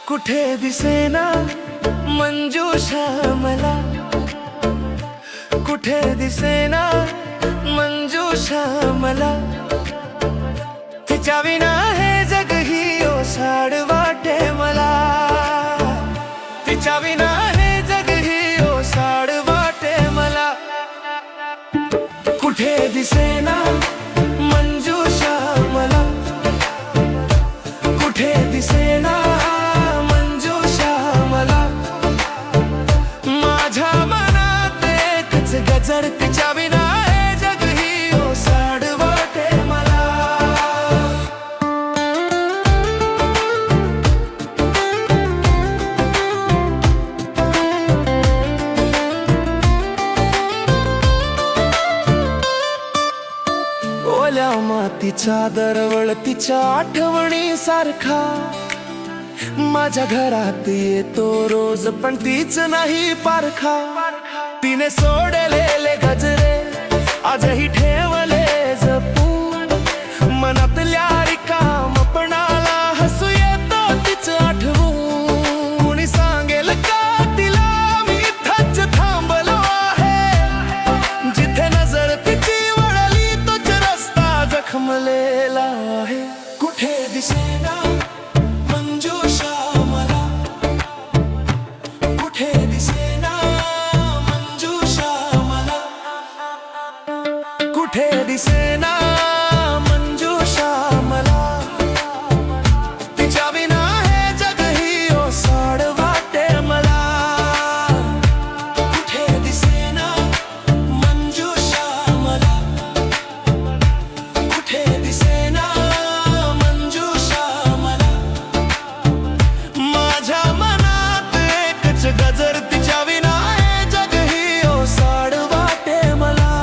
कुठे दिसेना मंजूषा मला, कुठे दिसेना मंजूषा मला। तिच्या विना हे जग ही ओसाड वाटे मला, तिच्या विना हे जग ही ओसाड वाटे मला। कुठे दिसेना मंजूषा मला, कुठे दिसेना मंजूषा मला। माझ्या मनात एकच गजर, तिच्या विना हे जग ही ओसाड वाटे मला। ओल्या मातीचा दरवळ तिच्या आठवणी सारखा माझ्या घरात येतो रोज, पण तीच नाही पारखा। तिने सोडलेले गजरे आजही ठेवले जपून, मनातल्या रिकामपणाला हसू येतो तिचं आठवून। कुणी सांगेल का तिला मी इथंच थांबलो आहे, जिथे नजर तिची वळली तोच रस्ता जखमलेला आहे। कुठे दिसेना मंजूषा मला, कुठे दिसेना मंजूषा मला, कुठे दिसेना मंजूषा मला। तिच्या विना हे जग ही ओसाड वाटे मला। कुठे दिसेना मंजूषा मला, कुठे दिसेना मंजूषा मला। माझ्या मनात एकच गजर, तिच्या विना हे जग ही ओसाड वाटे मला।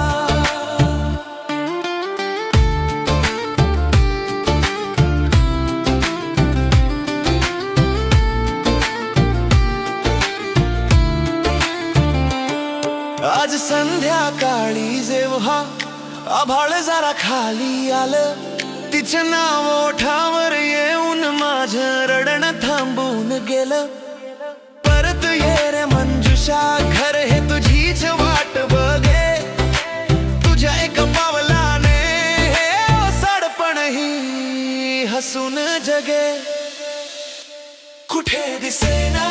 आज संध्याकाळी जेव्हा आभाळ जरा खाली आलं, तिचं नाव ओठावर येऊन माझं रडणं थांबून गेलं। परत ये रे मंजूषा, घर हे तुझीच वाट बघे, तुझ्या एका पावलाने हे ओसाडपणही हसून जगे। कुठे दिसेना